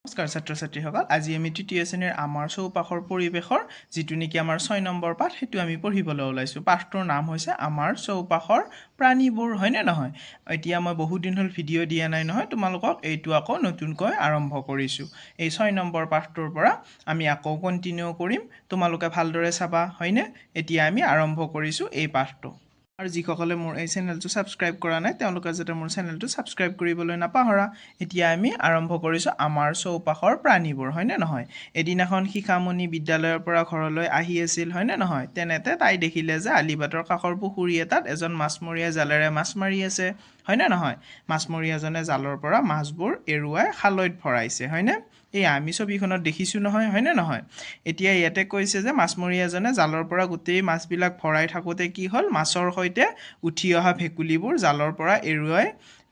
নমস্কাৰ ছাত্ৰ ছাত্ৰীসকল আজি আমি তৃতীয় শ্ৰেণীৰ আমাৰ চৌপাশৰ পৰিৱেশৰ যিটো নেকি আমাৰ 6 নম্বৰ পাঠ সেইটো আমি পঢ়িবলৈ ওলাইছোঁ পাঠটোৰ নাম হৈছে আমাৰ চৌপাশৰ প্ৰাণীবোৰ হয়নে নহয় এতিয়া মই বহুত দিন হ'ল ভিডিঅ' দিয়া নাই নহয় তোমালোকক এইটো আকৌ নতুনকৈ আৰম্ভ কৰিছোঁ এই 6 নম্বৰ পাঠটোৰ পৰা আমি আকৌ কন্টিনিউ কৰিম তোমালোকে ভালদৰে চাবা হয়নে এতিয়া আমি আৰম্ভ কৰিছোঁ এই পাঠটো আৰু যিসকলে মোৰ এই চেনেলটো ছাবস্ক্ৰাইব কৰা নাই তেওঁলোকে যাতে মোৰ চেনেলটো ছাবস্ক্ৰাইব কৰিবলৈ নাপাহৰা এতিয়া আমি আৰম্ভ কৰিছোঁ আমাৰ চৌপাশৰ প্ৰাণীবোৰ হয়নে নহয় এদিনাখন শিখামণি বিদ্যালয়ৰ পৰা ঘৰলৈ আহি আছিল হয়নে নহয় তেনেতে তাই দেখিলে যে আলিবাটৰ কাষৰ পুখুৰী এটাত এজন মাছমৰীয়া জালেৰে মাছ মাৰি আছে হয়নে নহয় মাছমৰীয়াজনে জালৰ পৰা মাছবোৰ এৰুৱাই খালৈত ভৰাইছে হয়নে এই আমি ছবিখনত দেখিছোঁ নহয় হয়নে নহয় এতিয়া ইয়াতে কৈছে যে মাছমৰীয়াজনে জালৰ পৰা গোটেই মাছবিলাক ভৰাই থাকোঁতে কি হ'ল মাছৰ সৈতে উঠি অহা ভেকুলীবোৰ জালৰ পৰা এৰুৱাই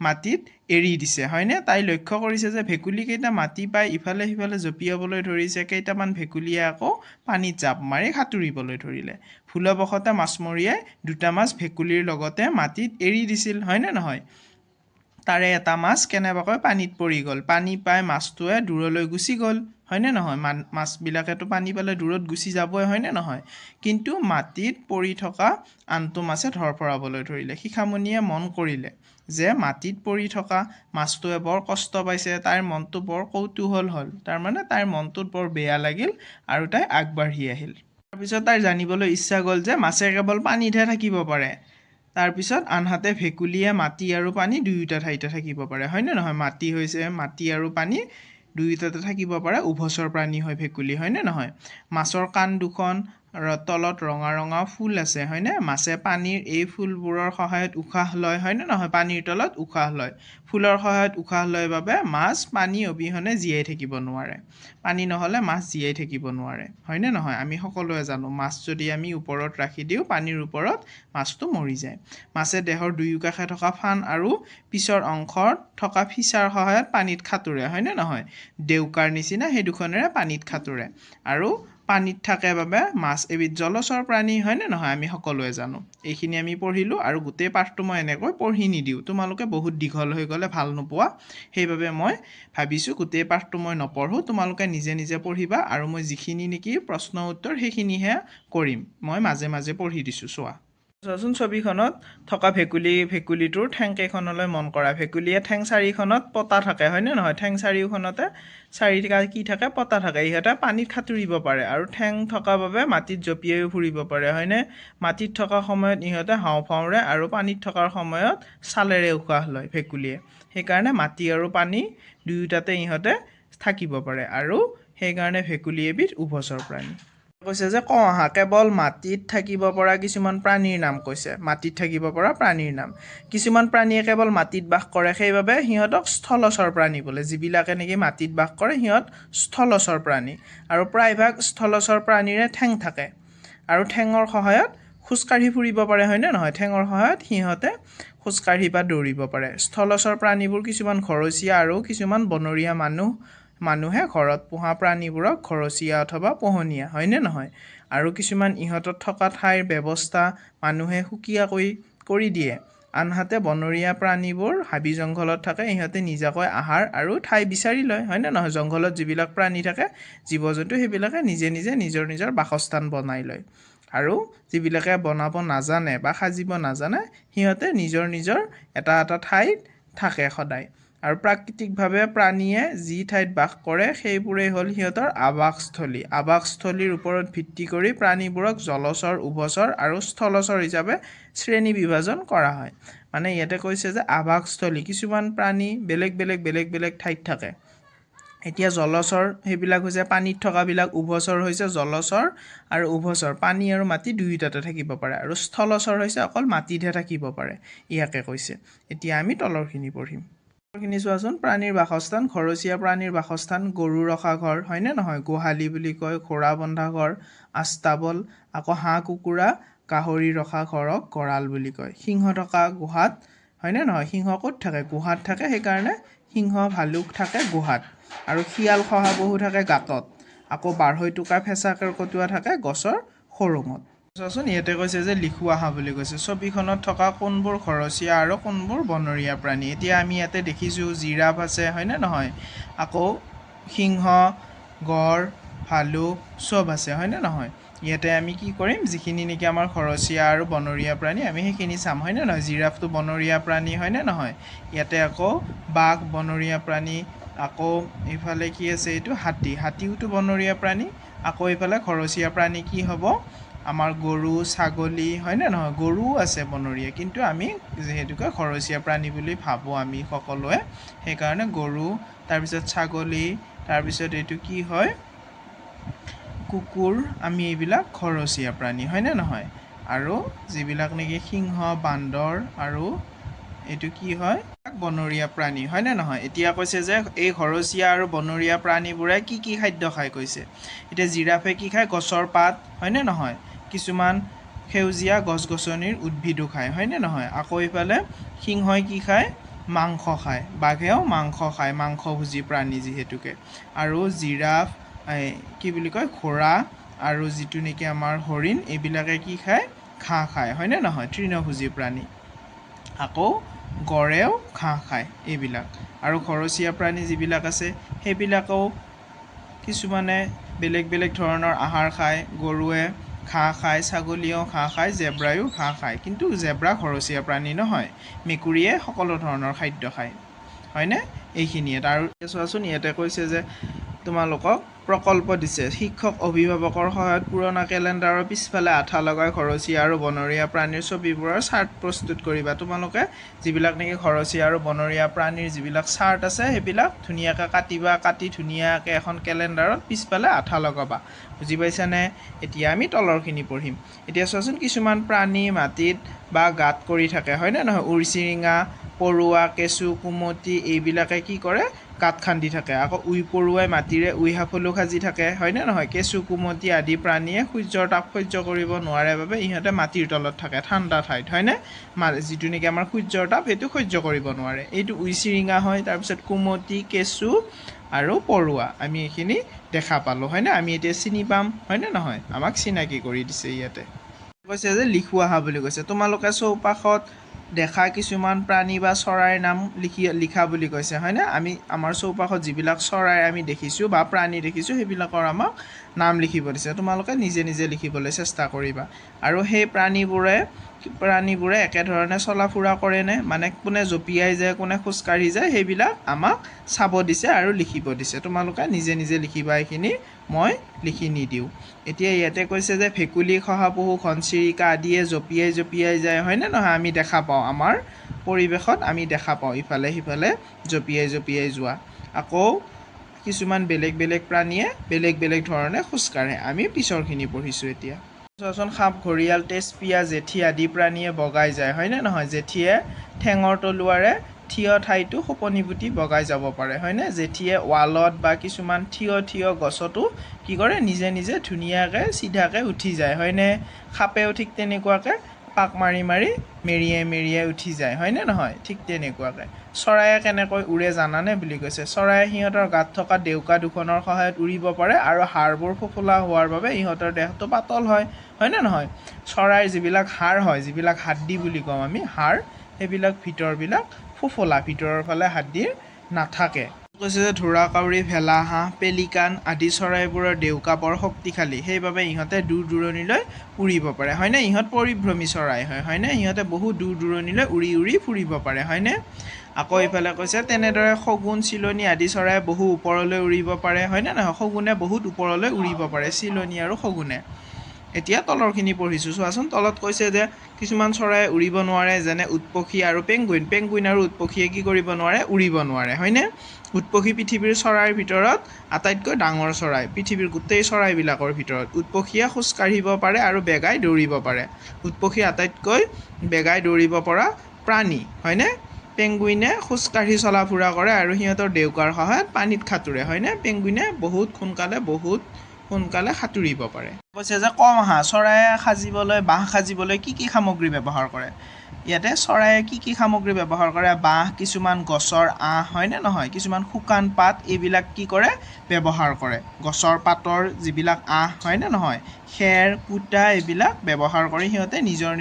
মাটিত এৰি দিছে হয়নে তাই লক্ষ্য কৰিছে যে ভেকুলীকেইটা মাটি পাই ইফালে সিফালে জঁপিয়াবলৈ ধৰিছে কেইটামান ভেকুলীয়ে আকৌ পানীত জাপ মাৰি সাঁতুৰিবলৈ ধৰিলে ভুলবশতে মাছমৰীয়াই দুটা মাছ ভেকুলীৰ লগতে মাটিত এৰি দিছিল হয়নে নহয় তাৰে এটা মাছ কেনেবাকৈ পানীত পৰি গ'ল পানী পাই মাছটোৱে দূৰলৈ গুচি গ'ল হয়নে নহয় মাছবিলাকেতো পানী পালে দূৰত গুচি যাবই হয়নে নহয় কিন্তু মাটিত পৰি থকা আনটো মাছে ধৰফৰাবলৈ ধৰিলে শিখামণিয়ে মন কৰিলে যে মাটিত পৰি থকা মাছটোৱে বৰ কষ্ট পাইছে তাইৰ মনটো বৰ কৌতূহল হ'ল তাৰমানে তাইৰ মনটোত বৰ বেয়া লাগিল আৰু তাই আগবাঢ়ি আহিল তাৰপিছত তাইৰ জানিবলৈ ইচ্ছা গ'ল যে মাছে কেৱল পানীতহে থাকিব পাৰে তাৰপিছত আনহাতে ভেকুলীয়ে মাটি আৰু পানী দুয়োটা ঠাইতে থাকিব পাৰে হয়নে নহয় মাটি হৈছে মাটি আৰু পানী দুয়োটাতে থাকিব পাৰে উভচৰ প্ৰাণী হয় ভেকুলী হয়নে নহয় মাছৰ কাণ দুখন তলত ৰঙা ৰঙা ফুল আছে হয়নে মাছে পানীৰ এই ফুলবোৰৰ সহায়ত উশাহ লয় হয়নে নহয় পানীৰ তলত উশাহ লয় ফুলৰ সহায়ত উশাহ লয় বাবে মাছ পানী অবিহনে জীয়াই থাকিব নোৱাৰে পানী নহ'লে মাছ জীয়াই থাকিব নোৱাৰে হয়নে নহয় আমি সকলোৱে জানো মাছ যদি আমি ওপৰত ৰাখি দিওঁ পানীৰ ওপৰত মাছটো মৰি যায় মাছে দেহৰ দুয়ো কাষে থকা ফান আৰু পিছৰ অংশত থকা ফিচাৰ সহায়ত পানীত সাঁতোৰে হয়নে নহয় ডেউকাৰ নিচিনা সেই দুখনেৰে পানীত সাঁতোৰে আৰু পানীত থাকে বাবে মাছ এবিধ জলচৰ প্ৰাণী হয়নে নহয় আমি সকলোৱে জানো এইখিনি আমি পঢ়িলোঁ আৰু গোটেই পাঠটো মই এনেকৈ পঢ়ি নিদিওঁ তোমালোকে বহুত দীঘল হৈ গ'লে ভাল নোপোৱা সেইবাবে মই ভাবিছোঁ গোটেই পাঠটো মই নপঢ়োঁ তোমালোকে নিজে নিজে পঢ়িবা আৰু মই যিখিনি নেকি প্ৰশ্ন উত্তৰ সেইখিনিহে কৰিম মই মাজে মাজে পঢ়ি দিছোঁ চোৱা চোৱাচোন ছবিখনত থকা ভেকুলীটোৰ ঠেংকেইখনলৈ মন কৰা ভেকুলীয়ে ঠেং চাৰিখনত পতা থাকে হয়নে নহয় ঠেং চাৰিওখনতে চাৰিটা কি থাকে পতা থাকে ইহঁতে পানীত সাঁতুৰিব পাৰে আৰু ঠেং থকা বাবে মাটিত জঁপিয়াইও ফুৰিব পাৰে হয়নে মাটিত থকা সময়ত ইহঁতে হাওঁফাওঁৰে আৰু পানীত থকাৰ সময়ত ছালেৰে উশাহ লয় ভেকুলীয়ে সেইকাৰণে মাটি আৰু পানী দুয়োটাতে ইহঁতে থাকিব পাৰে আৰু সেইকাৰণে ভেকুলী এবিধ উভচৰ প্ৰাণী কৈছে যে কেৱল মাটিত থাকিব পৰা কিছুমান প্ৰাণীৰ নাম কৈছে মাটিত থাকিব পৰা প্ৰাণীৰ নাম কিছুমান প্ৰাণীয়ে কেৱল মাটিত বাস কৰে সেইবাবে সিহঁতক স্থলচৰ প্ৰাণী বোলে যিবিলাকে নেকি মাটিত বাস কৰে সিহঁত স্থলচৰ প্ৰাণী আৰু প্ৰায়ভাগ স্থলচৰ প্ৰাণীৰে ঠেং থাকে আৰু ঠেঙৰ সহায়ত খোজকাঢ়ি ফুৰিব পাৰে হয়নে নহয় ঠেঙৰ সহায়ত সিহঁতে খোজকাঢ়ি বা দৌৰিব পাৰে স্থলচৰ প্ৰাণীবোৰ কিছুমান ঘৰচীয়া আৰু কিছুমান বনৰীয়া মানুহে ঘৰত পোহা প্ৰাণীবোৰক ঘৰচীয়া অথবা পোহনীয়া হয়নে নহয় আৰু কিছুমান ইহঁতত থকা ঠাইৰ ব্যৱস্থা মানুহে সুকীয়া কৰি দিয়ে আনহাতে বনৰীয়া প্ৰাণীবোৰ হাবি জংঘলত থাকে ইহঁতে নিজাকৈ আহাৰ আৰু ঠাই বিচাৰি লয় হয়নে নহয় জংঘলত যিবিলাক প্ৰাণী থাকে জীৱ জন্তু সেইবিলাকে নিজে নিজে নিজৰ বাসস্থান বনাই লয় আৰু যিবিলাকে বনাব নাজানে বা সাজিব নাজানে সিহঁতে নিজৰ এটা ঠাইত থাকে সদায় আৰু প্ৰাকৃতিকভাৱে প্ৰাণীয়ে যি ঠাইত বাস কৰে সেইবোৰেই হ'ল সিহঁতৰ আৱাসস্থলীৰ ওপৰত ভিত্তি কৰি প্ৰাণীবোৰক জলচৰ উভচৰ আৰু স্থলচৰ হিচাপে শ্ৰেণী বিভাজন কৰা হয় মানে ইয়াতে কৈছে যে আৱাসস্থলী কিছুমান প্ৰাণী বেলেগ বেলেগ ঠাইত থাকে এতিয়া জলচৰ সেইবিলাক হৈছে পানীত থকাবিলাক উভচৰ হৈছে জলচৰ আৰু উভচৰ পানী আৰু মাটি দুয়োটাতে থাকিব পাৰে আৰু স্থলচৰ হৈছে অকল মাটিতহে থাকিব পাৰে ইয়াকে কৈছে এতিয়া আমি তলৰখিনি পঢ়িম খিনি চোৱাচোন প্ৰাণীৰ বাসস্থান ঘৰচীয়া প্ৰাণীৰ বাসস্থান গৰু ৰখা ঘৰ হয়নে নহয় গোহালি বুলি কয় ঘোঁৰা বন্ধা ঘৰ আস্তাবল আকৌ হাঁহ কুকুৰা গাহৰি ৰখা ঘৰক গঁৰাল বুলি কয় সিংহ থকা গুহাত হয়নে নহয় সিংহ ক'ত থাকে গুহাত থাকে সেইকাৰণে সিংহ ভালুক থাকে গুহাত আৰু শিয়াল শহাপহু থাকে গাঁতত আকৌ বাঢ়ৈ টোকা ফেঁচা কেৰ্কেটুৱা থাকে গছৰ খৰুঙত চোৱাচোন ইয়াতে কৈছে যে লিখু আহা বুলি কৈছে ছবিখনত থকা কোনবোৰ ঘৰচীয়া আৰু কোনবোৰ বনৰীয়া প্ৰাণী এতিয়া আমি ইয়াতে দেখিছোঁ জিৰাফ আছে হয়নে নহয় আকৌ সিংহ গড় ভালুক চব আছে হয়নে নহয় ইয়াতে আমি কি কৰিম যিখিনি নেকি আমাৰ ঘৰচীয়া আৰু বনৰীয়া প্ৰাণী আমি সেইখিনি চাম হয়নে নহয় জিৰাফটো বনৰীয়া প্ৰাণী হয়নে নহয় ইয়াতে আকৌ বাঘ বনৰীয়া প্ৰাণী আকৌ এইফালে কি আছে এইটো হাতীওটো বনৰীয়া প্ৰাণী আকৌ এইফালে ঘৰচীয়া প্ৰাণী কি হ'ব আমাৰ গৰু ছাগলী হয়নে নহয় গৰুও আছে বনৰীয়া কিন্তু আমি যিহেতুকে ঘৰচীয়া প্ৰাণী বুলি ভাবোঁ আমি সকলোৱে সেইকাৰণে গৰু তাৰপিছত ছাগলী তাৰপিছত এইটো কি হয় কুকুৰ আমি এইবিলাক ঘৰচীয়া প্ৰাণী হয়নে নহয় আৰু যিবিলাক নেকি সিংহ বান্দৰ আৰু এইটো কি হয় বনৰীয়া প্ৰাণী হয়নে নহয় এতিয়া কৈছে যে এই ঘৰচীয়া আৰু বনৰীয়া প্ৰাণীবোৰে কি কি খাদ্য খায় কৈছে এতিয়া জিৰাফে কি খায় গছৰ পাত হয়নে নহয় কিছুমান সেউজীয়া গছ গছনিৰ উদ্ভিদো খায় হয়নে নহয় আকৌ এইফালে সিংহই কি খায় মাংস খায় বাঘেও মাংস খায় মাংসভোজী প্ৰাণী যিহেতুকে আৰু জিৰাফ কি বুলি কয় ঘোঁৰা আৰু যিটো নেকি আমাৰ হৰিণ এইবিলাকে কি খায় ঘাঁহ খায় হয়নে নহয় তৃণভোজী প্ৰাণী আকৌ গড়েও ঘাঁহ খায় এইবিলাক আৰু ঘৰচীয়া প্ৰাণী যিবিলাক আছে সেইবিলাকেও কিছুমানে বেলেগ বেলেগ ধৰণৰ আহাৰ খায় গৰুৱে ঘাঁহ খায় ছাগলীয়েও ঘাঁহ খায় জেব্ৰায়ো ঘাঁহ খায় কিন্তু জেব্ৰা ঘৰচীয়া প্ৰাণী নহয় মেকুৰীয়ে সকলো ধৰণৰ খাদ্য খায় হয়নে এইখিনিয়ে আৰু চোৱাচোন ইয়াতে কৈছে যে তোমালোকক প্ৰকল্প দিছে শিক্ষক অভিভাৱকৰ সহায়ত পুৰণা কেলেণ্ডাৰৰ পিছফালে আঠা লগাই ঘৰচীয়া আৰু বনৰীয়া প্ৰাণীৰ ছবিবোৰৰ চাৰ্ট প্ৰস্তুত কৰিবা তোমালোকে যিবিলাক নেকি ঘৰচীয়া আৰু বনৰীয়া প্ৰাণীৰ যিবিলাক চাৰ্ট আছে সেইবিলাক ধুনীয়াকৈ কাটিবা কাটি ধুনীয়াকৈ এখন কেলেণ্ডাৰত পিছফালে আঠা লগাবা বুজি পাইছানে এতিয়া আমি তলৰখিনি পঢ়িম এতিয়া চোৱাচোন কিছুমান প্ৰাণী মাটিত বা গাঁত কৰি থাকে হয়নে নহয় উৰচিৰিঙা পৰুৱা কেঁচু কুমতি এইবিলাকে কি কৰে গাঁত খান্দি থাকে আকৌ উই পৰুৱাই মাটিৰে উই সাফলো সাজি থাকে হয়নে নহয় কেঁচু কুমতি আদি প্ৰাণীয়ে সূৰ্যৰ তাপ সহ্য কৰিব নোৱাৰে বাবে ইহঁতে মাটিৰ তলত থাকে ঠাণ্ডা ঠাইত হয়নে যিটো নেকি আমাৰ সূৰ্যৰ তাপ সেইটো সহ্য কৰিব নোৱাৰে এইটো উইচিৰিঙা হয় তাৰপিছত কুমতি কেঁচু আৰু পৰুৱা আমি এইখিনি দেখা পালোঁ হয়নে আমি এতিয়া চিনি পাম হয়নে নহয় আমাক চিনাকি কৰি দিছে ইয়াতে কৈছে যে লিখি অহা বুলি কৈছে তোমালোকে চৌপাশত দেখা কিছুমান প্ৰাণী বা চৰাইৰ নাম লিখা বুলি কৈছে হয়নে আমি আমাৰ চৌপাশত যিবিলাক চৰাই আমি দেখিছোঁ বা প্ৰাণী দেখিছোঁ সেইবিলাকৰ আমাক নাম লিখিব দিছে তোমালোকে নিজে নিজে লিখিবলৈ চেষ্টা কৰিবা আৰু সেই প্ৰাণীবোৰে একেধৰণে চলা ফুৰা কৰেনে মানে কোনে জঁপিয়াই যায় কোনে খোজকাঢ়ি যায় সেইবিলাক আমাক চাব দিছে আৰু লিখিব দিছে তোমালোকে নিজে নিজে লিখিবা এইখিনি মই লিখি নিদিওঁ এতিয়া ইয়াতে কৈছে যে ভেকুলী শহাপহু ঘনচিৰিকা আদিয়ে জঁপিয়াই যায় হয়নে নহয় আমি দেখা পাওঁ আমাৰ পৰিৱেশত আমি দেখা পাওঁ ইফালে সিফালে জঁপিয়াই যোৱা আকৌ কিছুমান বেলেগ বেলেগ প্ৰাণীয়ে বেলেগ বেলেগ ধৰণে খোজকাঢ়ে আমি পিছৰখিনি পঢ়িছোঁ এতিয়া চোৱাচোন সাপ ঘৰিয়াল তেজপিয়া জেঠী আদি প্ৰাণীয়ে বগাই যায় হয়নে নহয় জেঠীয়ে ঠেঙৰ তলুৱাৰে থিয় ঠাইটো খোপনি পুতি বগাই যাব পাৰে হয়নে জেঠীয়ে ৱালত বা কিছুমান থিয় গছতো কি কৰে নিজে নিজে ধুনীয়াকৈ চিধাকৈ উঠি যায় হয়নে সাপেও ঠিক তেনেকুৱাকৈ পাক মাৰি মেৰিয়াই উঠি যায় হয়নে নহয় ঠিক তেনেকুৱাকৈ চৰায়ে কেনেকৈ উৰে জানানে বুলি কৈছে চৰায়ে সিহঁতৰ গাত থকা ডেউকা দুখনৰ সহায়ত উৰিব পাৰে আৰু হাড়বোৰ ফোফোলা হোৱাৰ বাবে ইহঁতৰ দেহটো পাতল হয়নে নহয় চৰাইৰ যিবিলাক হাড় হয় যিবিলাক হাড্ডি বুলি কওঁ আমি হাড় সেইবিলাক ভিতৰবিলাক ফোফোলা ভিতৰৰ ফালে হাড্ডিৰ নাথাকে কৈছে যে ঢোঁৰাকাউৰী ভেলা হাঁহ পেলিকান আদি চৰাইবোৰৰ ডেউকা বৰ শক্তিশালী সেইবাবে ইহঁতে দূৰ দূৰণিলৈ উৰিব পাৰে হয়নে ইহঁত পৰিভ্ৰমী চৰাই হয়নে ইহঁতে বহু দূৰ দূৰণিলৈ উৰি ফুৰিব পাৰে হয়নে আকৌ এইফালে কৈছে তেনেদৰে শগুন চিলনী আদি চৰাই বহু ওপৰলৈ উৰিব পাৰে হয়নে নহয় শগুনে বহুত ওপৰলৈ উৰিব পাৰে চিলনী আৰু শগুনে এতিয়া তলৰখিনি পঢ়িছোঁ চোৱাচোন তলত কৈছে যে কিছুমান চৰাই উৰিব নোৱাৰে যেনে উটপক্ষী আৰু পেংগুইন আৰু উটপক্ষীয়ে কি কৰিব নোৱাৰে উৰিব নোৱাৰে হয়নে উটপক্ষী পৃথিৱীৰ চৰাইৰ ভিতৰত আটাইতকৈ ডাঙৰ চৰাই পৃথিৱীৰ গোটেই চৰাইবিলাকৰ ভিতৰত উটপক্ষীয়ে খোজকাঢ়িব পাৰে আৰু বেগাই দৌৰিব পাৰে উটপক্ষী আটাইতকৈ বেগাই দৌৰিব পৰা প্ৰাণী হয়নে পেংগুইনে খোজকাঢ়ি চলা ফুৰা কৰে আৰু সিহঁতৰ ডেউকাৰ সহায়ত পানীত সাঁতোৰে হয়নে পেংগুইনে বহুত সোনকালে সাঁতুৰিব পাৰে কৈছে যে কম হাঁহ চৰায়ে বাঁহ সাজিবলৈ কি কি সামগ্ৰী ব্যৱহাৰ কৰে ইয়াতে চৰাইয়ে কি সামগ্ৰী ব্যৱহাৰ কৰে বাঁহ কিছুমান গছৰ আঁহ হয়নে নহয় কিছুমান শুকান পাত এইবিলাক কি কৰে ব্যৱহাৰ কৰে গছৰ পাতৰ যিবিলাক আঁহ হয়নে নহয় খেৰ কুটা এইবিলাক ব্যৱহাৰ কৰি সিহঁতে নিজৰ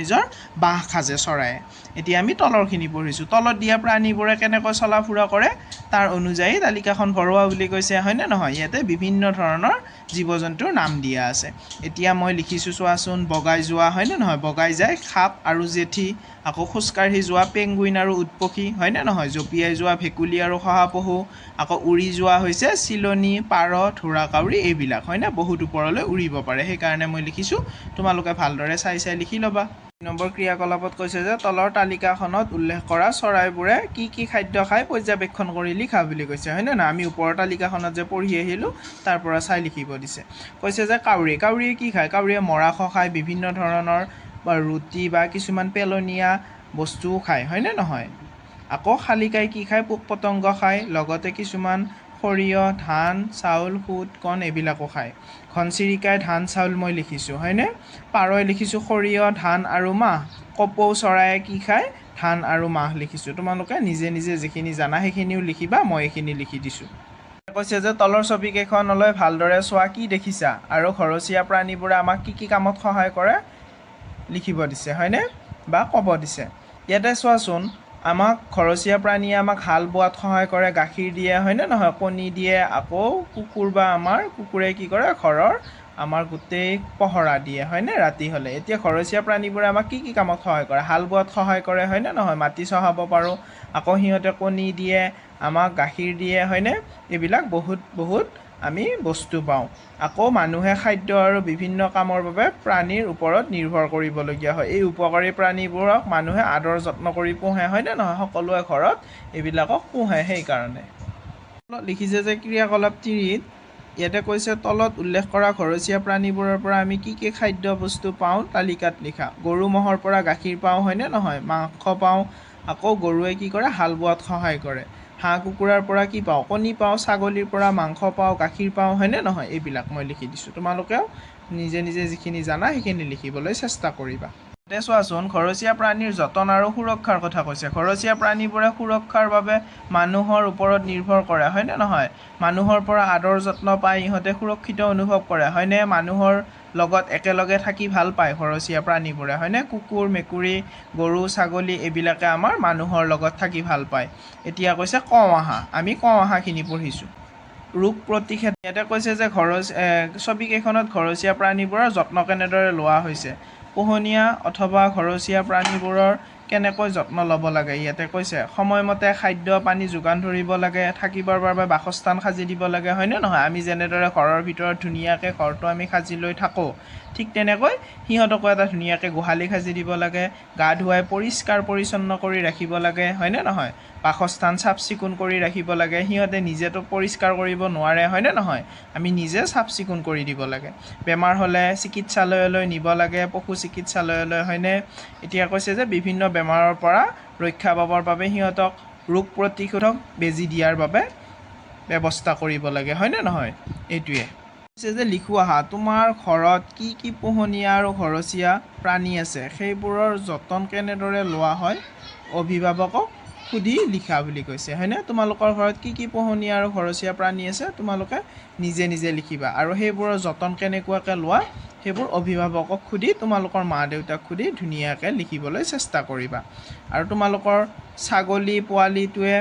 বাঁহ সাজে চৰাইয়ে এতিয়া আমি তলৰখিনি পঢ়িছোঁ তলত দিয়া প্ৰাণীবোৰে কেনেকৈ চলা ফুৰা কৰে তাৰ অনুযায়ী তালিকাখন ভৰোৱা বুলি কৈছে হয়নে নহয় ইয়াতে বিভিন্ন ধৰণৰ জীৱ জন্তুৰ নাম দিয়া আছে এতিয়া মই লিখিছোঁ চোৱাচোন বগাই যোৱা হয়নে নহয় বগাই যায় সাপ আৰু জেঠী আকৌ খোজকাঢ়ি যোৱা পেংগুইন আৰু উটপক্ষী হয়নে নহয় জঁপিয়াই যোৱা ভেকুলী আৰু শহাপহু আকৌ উৰি যোৱা হৈছে চিলনী পাৰ ঢোঁৰাকাউৰী এইবিলাক হয়নে বহুত ওপৰলৈ উৰিব পাৰে সেইকাৰণে মই লিখিছোঁ তোমালোকে ভালদৰে চাই লিখি ল'বা নম্বৰ ক্ৰিয়াকলাপত কৈছে যে তলৰ তালিকাখনত উল্লেখ কৰা চৰাইবোৰে কি খাদ্য খায় পৰ্যবেক্ষণ কৰি লিখা বুলি কৈছে হয়নে নহয় আমি ওপৰৰ তালিকাখনত যে পঢ়ি আহিলোঁ তাৰ পৰা চাই লিখিব দিছে কৈছে যে কাউৰীয়ে কি খায় কাউৰীয়ে মৰাশ খায় বিভিন্ন ধৰণৰ ৰুটি বা কিছুমান পেলনীয়া বস্তুও খায় হয়নে নহয় আকৌ শালিকাই কি খায় পোক পতংগ খায় লগতে কিছুমান সৰিয়হ ধান চাউল সুত কণ এইবিলাকো খায় ঘনচিৰিকাই ধান চাউল মই লিখিছোঁ হয়নে পাৰই লিখিছোঁ সৰিয়হ ধান আৰু মাহ কপৌ চৰাইয়ে কি খায় ধান আৰু মাহ লিখিছোঁ তোমালোকে নিজে যিখিনি জানা সেইখিনিও লিখিবা মই এইখিনি লিখি দিছোঁ কৈছে যে তলৰ ছবিকেইখনলৈ ভালদৰে চোৱা কি দেখিছা আৰু ঘৰচীয়া প্ৰাণীবোৰে আমাক কি কামত সহায় কৰে লিখিব দিছে হয়নে বা ক'ব দিছে ইয়াতে চোৱাচোন আমাক ঘৰচীয়া প্ৰাণীয়ে আমাক হাল বোৱাত সহায় কৰে গাখীৰ দিয়ে হয়নে নহয় কণী দিয়ে আকৌ কুকুৰ বা আমাৰ কুকুৰে কি কৰে ঘৰৰ আমাৰ গোটেই পহৰা দিয়ে হয়নে ৰাতি হ'লে এতিয়া ঘৰচীয়া প্ৰাণীবোৰে আমাক কি কামত সহায় কৰে হাল বোৱাত সহায় কৰে হয়নে নহয় মাটি চহাব পাৰোঁ আকৌ সিহঁতে কণী দিয়ে আমাক গাখীৰ দিয়ে হয়নে এইবিলাক বহুত আমি বস্তু পাওঁ আকৌ মানুহে খাদ্য আৰু বিভিন্ন কামৰ বাবে প্ৰাণীৰ ওপৰত নিৰ্ভৰ কৰিবলগীয়া হয় এই উপকাৰী প্ৰাণীবোৰক মানুহে আদৰ যত্ন কৰি পোহে হয়নে নহয় সকলোৱে ঘৰত এইবিলাকক পোহে সেইকাৰণে লিখিছে যে ক্ৰিয়াকলাপ 3 ইয়াতে কৈছে তলত উল্লেখ কৰা ঘৰচীয়া প্ৰাণীবোৰৰ পৰা আমি কি খাদ্য বস্তু পাওঁ তালিকাত লিখা গৰু ম'হৰ পৰা গাখীৰ পাওঁ হয়নে নহয় মাংস পাওঁ আকৌ গৰুৱে কি কৰে হাল বোৱাত সহায় কৰে হাঁহ কুকুৰাৰ পৰা কি পাওঁ কণী পাওঁ ছাগলীৰ পৰা মাংস পাওঁ গাখীৰ পাওঁ হয়নে নহয় এইবিলাক মই লিখি দিছোঁ তোমালোকেও নিজে যিখিনি জানা সেইখিনি লিখিবলৈ চেষ্টা কৰিবা এতিয়া চোৱাচোন ঘৰচীয়া প্ৰাণীৰ যতন আৰু সুৰক্ষাৰ কথা কৈছে ঘৰচীয়া প্ৰাণীবোৰে সুৰক্ষাৰ বাবে মানুহৰ ওপৰত নিৰ্ভৰ কৰে হয়নে নহয় মানুহৰ পৰা আদৰ যত্ন পাই ইহঁতে সুৰক্ষিত অনুভৱ কৰে হয়নে মানুহৰ লগত একেলগে থাকি ভাল পায় ঘৰচীয়া প্ৰাণীবোৰে হয়নে কুকুৰ মেকুৰী গৰু ছাগলী এইবিলাকে আমাৰ মানুহৰ লগত থাকি ভাল পায় এতিয়া কৈছে কওঁআহা আমি কওঁআহাখিনি পঢ়িছোঁ ৰোগ প্ৰতিষেধক ইয়াতে কৈছে যে ছবিকেইখনত ঘৰচীয়া প্ৰাণীবোৰৰ যত্ন কেনেদৰে লোৱা হৈছে পোহনীয়া অথবা ঘৰচীয়া প্ৰাণীবোৰৰ কেনেকৈ যত্ন ল'ব লাগে ইয়াতে কৈছে সময়মতে খাদ্য পানী যোগান ধৰিব লাগে থাকিবৰ বাবে বাসস্থান সাজি দিব লাগে হয়নে নহয় আমি যেনেদৰে ঘৰৰ ভিতৰত ধুনীয়াকৈ ঘৰটো আমি সাজি লৈ থাকোঁ ঠিক তেনেকৈ সিহঁতকো এটা ধুনীয়াকৈ গোহালি সাজি দিব লাগে গা ধুৱাই পৰিষ্কাৰ পৰিচ্ছন্ন কৰি ৰাখিব লাগে হয়নে নহয় বাসস্থান চাফ চিকুণ কৰি ৰাখিব লাগে সিহঁতে নিজেতো পৰিষ্কাৰ কৰিব নোৱাৰে হয়নে নহয় আমি নিজে চাফ চিকুণ কৰি দিব লাগে বেমাৰ হ'লে চিকিৎসালয়লৈ নিব লাগে পশু চিকিৎসালয়লৈ হয়নে এতিয়া কৈছে যে বিভিন্ন বেমাৰৰ পৰা ৰক্ষা পাবৰ বাবে সিহঁতক ৰোগ প্ৰতিৰোধক বেজী দিয়াৰ বাবে ব্যৱস্থা কৰিব লাগে হয়নে নহয় এইটোৱে কৈছে যে লিখো আহা তোমাৰ ঘৰত কি পোহনীয়া আৰু ঘৰচীয়া প্ৰাণী আছে সেইবোৰৰ যতন কেনেদৰে লোৱা হয় অভিভাৱকক সুধি লিখা বুলি কৈছে হয়নে তোমালোকৰ ঘৰত কি পোহনীয়া আৰু ঘৰচীয়া প্ৰাণী আছে তোমালোকে নিজে লিখিবা আৰু সেইবোৰৰ যতন কেনেকুৱাকৈ লোৱা সেইবোৰ অভিভাৱকক সুধি তোমালোকৰ মা দেউতাক সুধি ধুনীয়াকৈ লিখিবলৈ চেষ্টা কৰিবা আৰু তোমালোকৰ ছাগলী পোৱালিটোৱে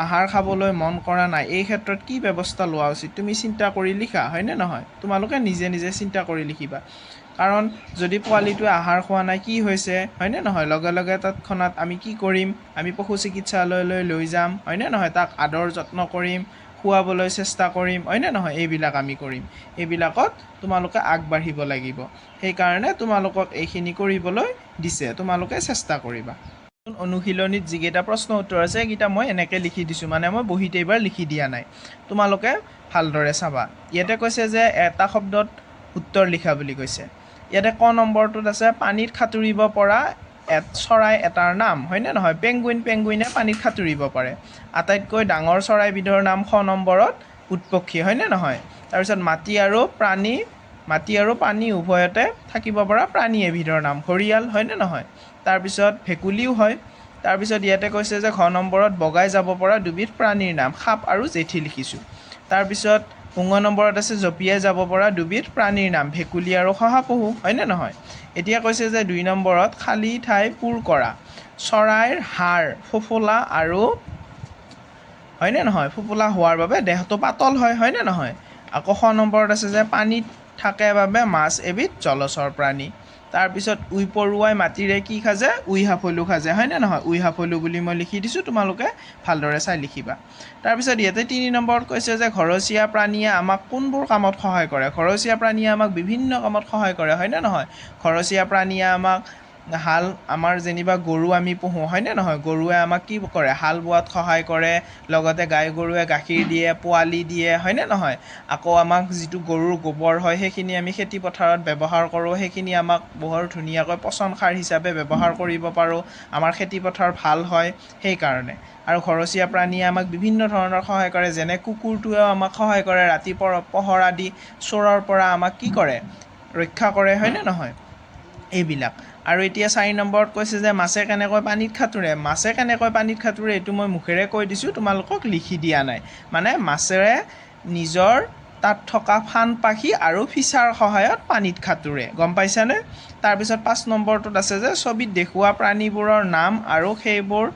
আহাৰ খাবলৈ মন কৰা নাই এই ক্ষেত্ৰত কি ব্যৱস্থা লোৱা উচিত তুমি চিন্তা কৰি লিখা হয়নে নহয় তোমালোকে নিজে চিন্তা কৰি লিখিবা কাৰণ যদি পোৱালিটোৱে আহাৰ খোৱা নাই কি হৈছে হয়নে নহয় লগে তৎক্ষণাত আমি কি কৰিম আমি পশু চিকিৎসালয়লৈ লৈ যাম হয়নে নহয় তাক আদৰ যত্ন কৰিম খুৱাবলৈ চেষ্টা কৰিম হয়নে নহয় এইবিলাক আমি কৰিম এইবিলাকত তোমালোকে আগবাঢ়িব লাগিব সেইকাৰণে তোমালোকক এইখিনি কৰিবলৈ দিছে তোমালোকে চেষ্টা কৰিবা অনুশীলনীত যিকেইটা প্ৰশ্ন উত্তৰ আছে সেইকেইটা মই এনেকৈ লিখি দিছোঁ মানে মই বহীত এইবাৰ লিখি দিয়া নাই তোমালোকে ভালদৰে চাবা ইয়াতে কৈছে যে এটা শব্দত উত্তৰ লিখা বুলি কৈছে ইয়াতে ক নম্বৰটোত আছে পানীত সাঁতুৰিব পৰা চৰাই এটাৰ নাম হয়নে নহয় পেংগুইনে পানীত সাঁতুৰিব পাৰে আটাইতকৈ ডাঙৰ চৰাইবিধৰ নাম খ নম্বৰত উটপক্ষী হয়নে নহয় তাৰপিছত মাটি আৰু প্ৰাণী মাটি আৰু পানী উভয়তে থাকিব পৰা প্ৰাণী এবিধৰ নাম ঘৰিয়াল হয়নে নহয় তাৰপিছত ভেকুলীও হয় তাৰপিছত ইয়াতে কৈছে যে ঘ নম্বৰত বগাই যাব পৰা দুবিধ প্ৰাণীৰ নাম সাপ আৰু জেঠী লিখিছোঁ তাৰপিছত নম্বৰত আছে জঁপিয়াই যাব পৰা দুবিধ প্ৰাণীৰ নাম ভেকুলী আৰু শহাপহু হয়নে নহয় এতিয়া কৈছে যে 2 নম্বৰত খালী ঠাই পূৰ কৰা চৰাইৰ হাড় ফোফোলা আৰু হয়নে নহয় ফোফোলা হোৱাৰ বাবে দেহটো পাতল হয় হয়নে নহয় আকৌ খ নম্বৰত আছে যে পানীত থাকে বাবে মাছ এবিধ জলচৰ প্ৰাণী তাৰপিছত উই পৰুৱাই মাটিৰে কি খাজে উই সাফলু খাজে হয়নে নহয় উই সাফলু বুলি মই লিখি দিছোঁ তোমালোকে ভালদৰে চাই লিখিবা তাৰপিছত ইয়াতে 3 নম্বৰত কৈছে যে ঘৰচীয়া প্ৰাণীয়ে আমাক কোনবোৰ কামত সহায় কৰে ঘৰচীয়া প্ৰাণীয়ে আমাক বিভিন্ন কামত সহায় কৰে হয়নে নহয় ঘৰচীয়া প্ৰাণীয়ে আমাক হাল আমাৰ যেনিবা গৰু আমি পোহোঁ হয়নে নহয় গৰুৱে আমাক কি কৰে হাল বোৱাত সহায় কৰে লগতে গাই গৰুৱে গাখীৰ দিয়ে পোৱালি দিয়ে হয়নে নহয় আকৌ আমাক যিটো গৰুৰ গোবৰ হয় সেইখিনি আমি খেতি পথাৰত ব্যৱহাৰ কৰোঁ সেইখিনি আমাক বৰ ধুনীয়াকৈ পচন সাৰ হিচাপে ব্যৱহাৰ কৰিব পাৰোঁ আমাৰ খেতি পথাৰ ভাল হয় সেইকাৰণে আৰু ঘৰচীয়া প্ৰাণীয়ে আমাক বিভিন্ন ধৰণৰ সহায় কৰে যেনে কুকুৰটোৱেও আমাক সহায় কৰে ৰাতি পহৰা দি চোৰৰ পৰা আমাক কি কৰে ৰক্ষা কৰে হয়নে নহয় এইবিলাক আৰু এতিয়া 4 নম্বৰত কৈছে যে মাছে কেনেকৈ পানীত সাঁতোৰে মাছে কেনেকৈ পানীত সাঁতোৰে এইটো মই মুখেৰে কৈ দিছোঁ তোমালোকক লিখি দিয়া নাই মানে মাছেৰে নিজৰ তাত থকা ফান পাখি আৰু ফিচাৰ সহায়ত পানীত সাঁতোৰে গম পাইছানে তাৰপিছত 5 নম্বৰটোত আছে যে ছবিত দেখুওৱা প্ৰাণীবোৰৰ নাম আৰু সেইবোৰ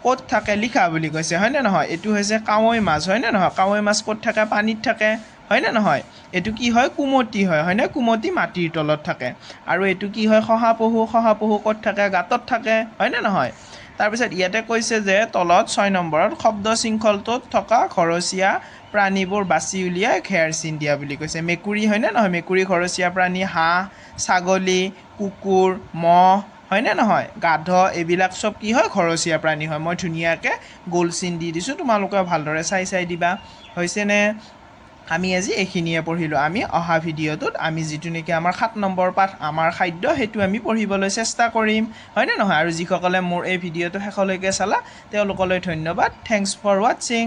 ক'ত থাকে লিখা বুলি কৈছে হয়নে নহয় এইটো হৈছে কাৱৈ মাছ হয়নে নহয় কাৱৈ মাছ ক'ত থাকে পানীত থাকে হয়নে নহয় এইটো কি হয় কুমতি হয় হয়নে কুমতি মাটিৰ তলত থাকে আৰু এইটো কি হয় শহাপহু ক'ত থাকে গাঁতত থাকে হয়নে নহয় তাৰপিছত ইয়াতে কৈছে যে তলত 6 নম্বৰত শব্দ শৃংখলটোত থকা ঘৰচীয়া প্ৰাণীবোৰ বাছি উলিয়াই ঘেৰ চিন দিয়া বুলি কৈছে মেকুৰী হয়নে নহয় মেকুৰী ঘৰচীয়া প্ৰাণী হাঁহ ছাগলী কুকুৰ মহ হয়নে নহয় গাধ এইবিলাক চব কি হয় ঘৰচীয়া প্ৰাণী হয় মই ধুনীয়াকৈ গোল চিন দি দিছোঁ তোমালোকে ভালদৰে চাই দিবা হৈছেনে আমি আজি এইখিনিয়ে পঢ়িলোঁ আমি অহা ভিডিঅ'টোত আমি যিটো নেকি আমাৰ 7 নম্বৰ পাঠ আমাৰ খাদ্য সেইটো আমি পঢ়িবলৈ চেষ্টা কৰিম হয়নে নহয় আৰু যিসকলে মোৰ এই ভিডিঅ'টো শেষলৈকে চালা তেওঁলোকলৈ ধন্যবাদ থেংকছ ফৰ ৱাটছিং